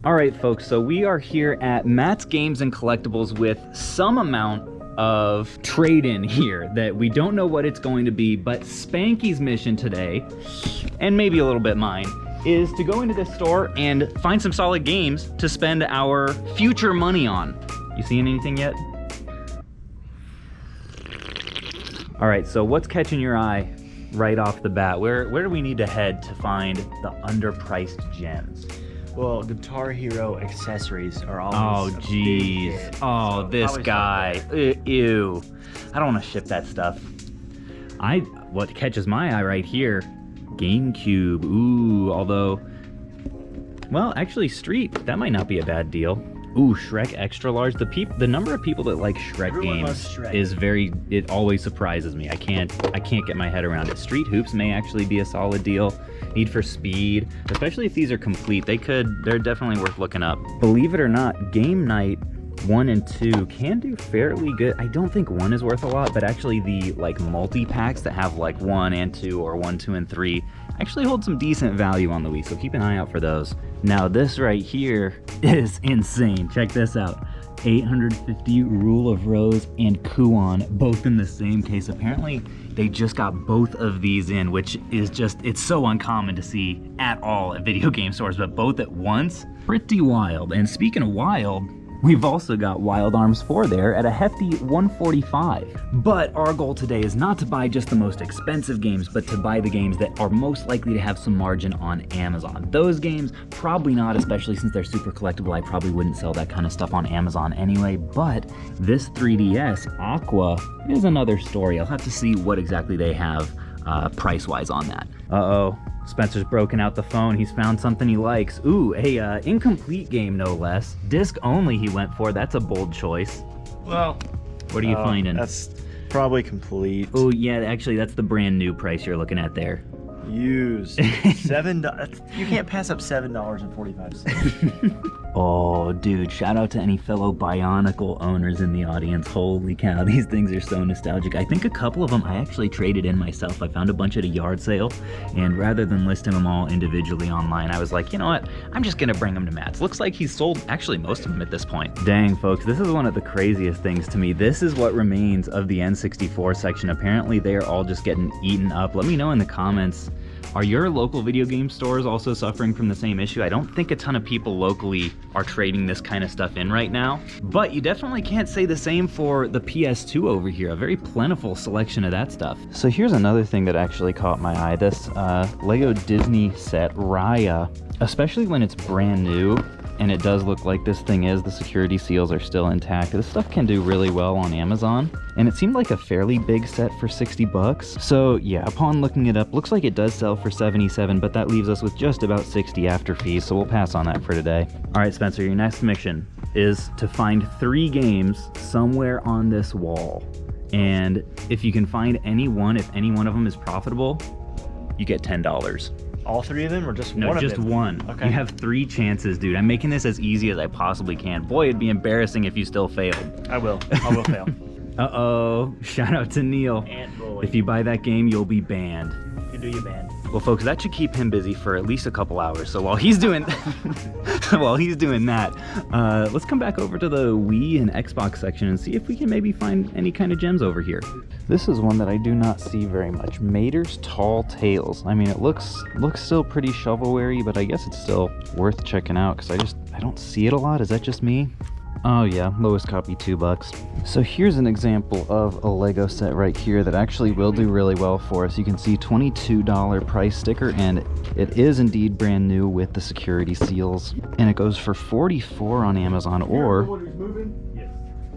All right, folks, so we are here at Matt's Games and Collectibles with some amount of trade-in here that we don't know what it's going to be, but Spanky's mission today, and maybe a little bit mine, is to go into this store and find some solid games to spend our future money on. You seeing anything yet? All right, so what's catching your eye right off the bat? Where do we need to head to find the underpriced gems? Well, Guitar Hero accessories are always Oh, geez. Oh, this guy. Ew. I don't want to ship that stuff. What catches my eye right here, GameCube. Ooh, although, well, actually, Street, that might not be a bad deal. Ooh, Shrek Extra Large. The number of people that like Shrek games is it always surprises me. I can't get my head around it. Street Hoops may actually be a solid deal. Need for Speed, especially if these are complete, they're definitely worth looking up. Believe it or not, Game Night 1 and 2 can do fairly good. I don't think 1 is worth a lot, but actually the like multi-packs that have like 1 and 2 or 1, 2, and 3 actually hold some decent value on the Wii, so keep an eye out for those. Now this right here is insane. Check this out. 850 Rule of Rose and Kuon, both in the same case. Apparently they just got both of these in, which is it's so uncommon to see at all at video game stores, but both at once, pretty wild. And speaking of wild, we've also got Wild Arms 4 there at a hefty $145. But our goal today is not to buy just the most expensive games, but to buy the games that are most likely to have some margin on Amazon. Those games, probably not, especially since they're super collectible. I probably wouldn't sell that kind of stuff on Amazon anyway, but this 3DS Aqua is another story. I'll have to see what exactly they have price-wise on that. Uh-oh. Spencer's broken out the phone. He's found something he likes. Ooh, a incomplete game, no less. Disc only he went for. That's a bold choice. Well, what are you finding? That's probably complete. Oh, yeah, actually, that's the brand new price you're looking at there. Used. $7. You can't pass up $7.45. Oh, dude, shout out to any fellow Bionicle owners in the audience. Holy cow, these things are so nostalgic. I think a couple of them I actually traded in myself. I found a bunch at a yard sale, and rather than listing them all individually online, I was like, you know what? I'm just gonna bring them to Matt's. Looks like he's sold actually most of them at this point. Dang, folks, this is one of the craziest things to me. This is what remains of the N64 section. Apparently, they are all just getting eaten up. Let me know in the comments. Are your local video game stores also suffering from the same issue? I don't think a ton of people locally are trading this kind of stuff in right now, but you definitely can't say the same for the PS2 over here. A very plentiful selection of that stuff. So here's another thing that actually caught my eye. This Lego Disney set, Raya, especially when it's brand new, and it does look like this thing is, the security seals are still intact. This stuff can do really well on Amazon, and it seemed like a fairly big set for 60 bucks. So yeah, upon looking it up, looks like it does sell for 77, but that leaves us with just about 60 after fees, so we'll pass on that for today. All right, Spencer, your next mission is to find 3 games somewhere on this wall. And if you can find any one, if any one of them is profitable, you get $10. All 3 of them, or just one of them? No, just one. Okay. You have 3 chances, dude. I'm making this as easy as I possibly can. Boy, it'd be embarrassing if you still failed. I will fail. Uh-oh. Shout out to Neil. If you buy that game, you'll be banned. You do your band. Well, folks, that should keep him busy for at least a couple hours. So while he's doing that, let's come back over to the Wii and Xbox section and see if we can maybe find any kind of gems over here. This is one that I do not see very much. Mater's Tall Tales. I mean, it looks still pretty shovelware-y, but I guess it's still worth checking out because I don't see it a lot. Is that just me? Oh yeah, lowest copy $2. So here's an example of a Lego set right here that actually will do really well for us. You can see $22 price sticker, and it is indeed brand new with the security seals. And it goes for $44 on Amazon, or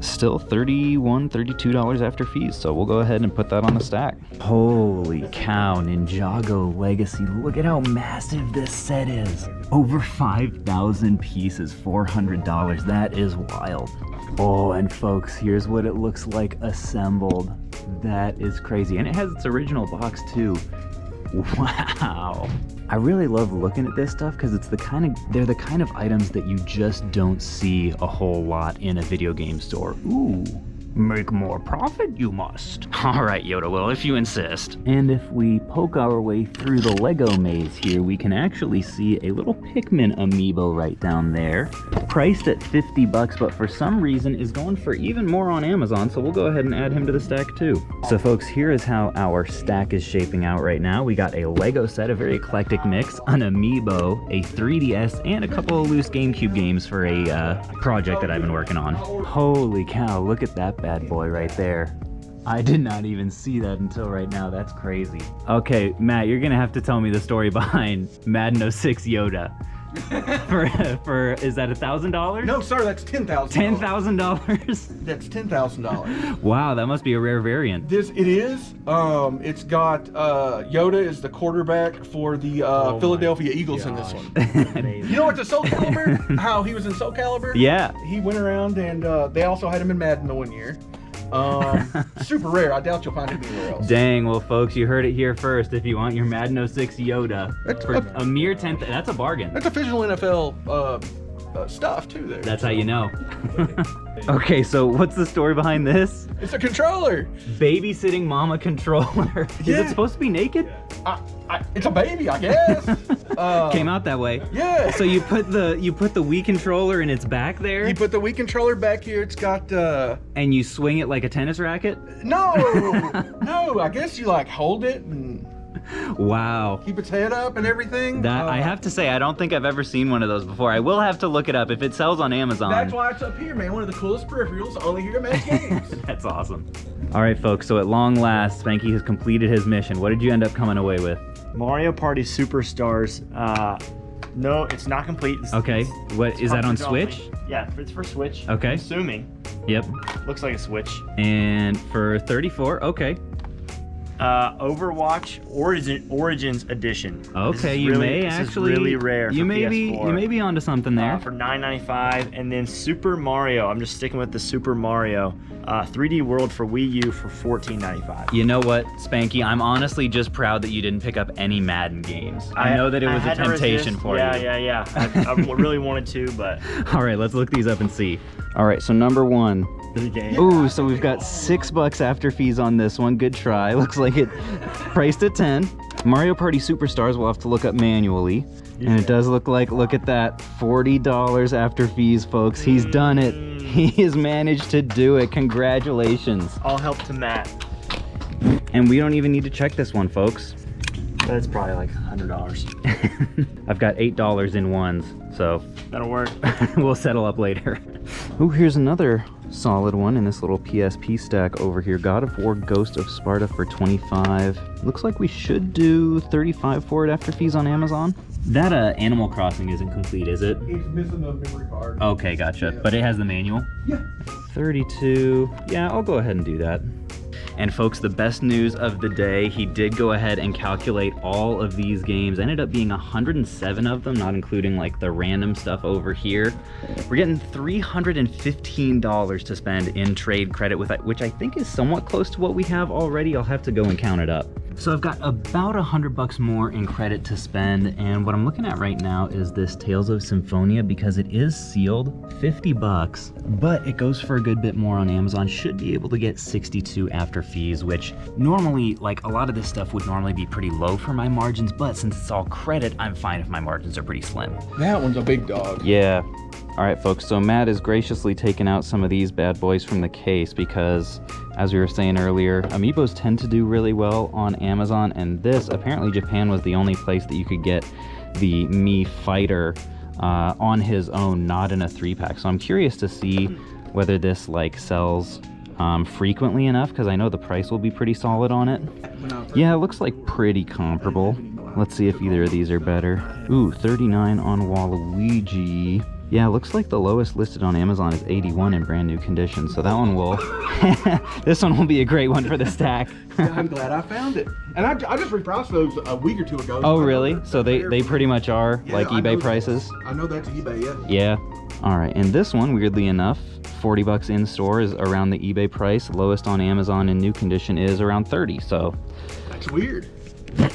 still $31, $32 after fees. So we'll go ahead and put that on the stack. Holy cow, Ninjago Legacy. Look at how massive this set is. Over 5,000 pieces, $400. That is wild. Oh, and folks, here's what it looks like assembled. That is crazy. And it has its original box too. Wow. I really love looking at this stuff because they're the kind of items that you just don't see a whole lot in a video game store. Ooh, Make more profit, you must. All right, Yoda, well, if you insist. And if we poke our way through the Lego maze here, we can actually see a little Pikmin amiibo right down there. Priced at 50 bucks, but for some reason is going for even more on Amazon, so we'll go ahead and add him to the stack too. So folks, here is how our stack is shaping out right now. We got a Lego set, a very eclectic mix, an amiibo, a 3DS, and a couple of loose GameCube games for a project that I've been working on. Holy cow, look at that bad boy right there. I did not even see that until right now. That's crazy. Okay, Matt, you're gonna have to tell me the story behind Madden 06 Yoda. for is that $1,000? No, sir, that's $10,000. $10,000? That's $10,000. Wow, that must be a rare variant. It is. It's got Yoda is the quarterback for the Philadelphia Eagles in this one. You know what's a Soul Calibur? How he was in Soul Calibur? Yeah. He went around and they also had him in Madden the one year. Super rare. I doubt you'll find it anywhere else. Dang, well folks, you heard it here first. If you want your Madden 06 Yoda for a mere 10th, that's a bargain. That's official NFL stuff too there. That's how you know. Okay, so what's the story behind this? It's a controller. Babysitting mama controller. Is it supposed to be naked? It's a baby, I guess. Came out that way. Yeah. So you put the Wii controller in its back there? You put the Wii controller back here. It's got and you swing it like a tennis racket? No. No, I guess you like hold it and wow. keep its head up and everything. That I have to say, I don't think I've ever seen one of those before. I will have to look it up if it sells on Amazon. That's why it's up here, man. One of the coolest peripherals only here at Max Games. That's awesome. All right, folks. So at long last, Spanky has completed his mission. What did you end up coming away with? Mario Party Superstars. No, it's not complete. Okay. What is that on Switch? Yeah, it's for Switch. Okay. I'm assuming. Yep. Looks like a Switch. And for 34, okay. Overwatch Origins Edition. Okay, you may actually really rare. You may be onto something there. For $9.95, and then Super Mario. I'm just sticking with the Super Mario 3D World for Wii U for $14.95. You know what, Spanky? I'm honestly just proud that you didn't pick up any Madden games. I know that it was a temptation for you. Yeah. I really wanted to, but. All right, let's look these up and see. All right, so number one. Ooh, so we've got $6 after fees on this one. Good try. Looks like it priced at 10. Mario Party Superstars we'll have to look up manually. And it does look like, look at that, $40 after fees, folks. He's done it. He has managed to do it. Congratulations. All help to Matt. And we don't even need to check this one, folks. That's probably like $100. I've got $8 in ones, so that'll work. We'll settle up later. Ooh, here's another solid one in this little PSP stack over here. God of War Ghost of Sparta for 25. Looks like we should do 35 for it after fees on Amazon. That Animal Crossing isn't complete, is it? It's missing the memory card. Okay, gotcha. Yeah. But it has the manual? Yeah. 32. Yeah, I'll go ahead and do that. And folks, the best news of the day, he did go ahead and calculate all of these games. Ended up being 107 of them, not including like the random stuff over here. We're getting $315 to spend in trade credit with it, which I think is somewhat close to what we have already. I'll have to go and count it up. So I've got about $100 more in credit to spend, and what I'm looking at right now is this Tales of Symphonia because it is sealed, $50, but it goes for a good bit more on Amazon. Should be able to get 62 after fees, which normally, like a lot of this stuff would normally be pretty low for my margins, but since it's all credit, I'm fine if my margins are pretty slim. That one's a big dog. Yeah. All right, folks, so Matt is graciously taking out some of these bad boys from the case because, as we were saying earlier, amiibos tend to do really well on Amazon, and this, apparently Japan was the only place that you could get the Mii Fighter on his own, not in a 3-pack. So I'm curious to see whether this like sells frequently enough, because I know the price will be pretty solid on it. Yeah, it looks like pretty comparable. Let's see if either of these are better. Ooh, 39 on Waluigi. Yeah, it looks like the lowest listed on Amazon is 81 in brand new condition, so that one will, this one will be a great one for the stack. I'm glad I found it. And I just repriced those a week or two ago. Oh, really? So they pretty much are like eBay prices? I know that's eBay, yeah. Yeah. All right, and this one, weirdly enough, $40 in store is around the eBay price. Lowest on Amazon in new condition is around 30, so. That's weird.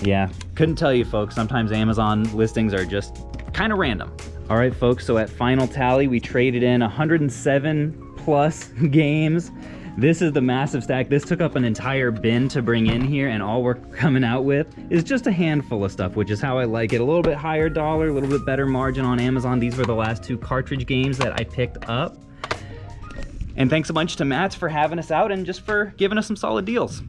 Yeah, couldn't tell you, folks. Sometimes Amazon listings are just kind of random. All right, folks, so at final tally, we traded in 107 plus games. This is the massive stack. This took up an entire bin to bring in here, and all we're coming out with is just a handful of stuff, which is how I like it. A little bit higher dollar, a little bit better margin on Amazon. These were the last 2 cartridge games that I picked up. And thanks a bunch to Matt for having us out and just for giving us some solid deals.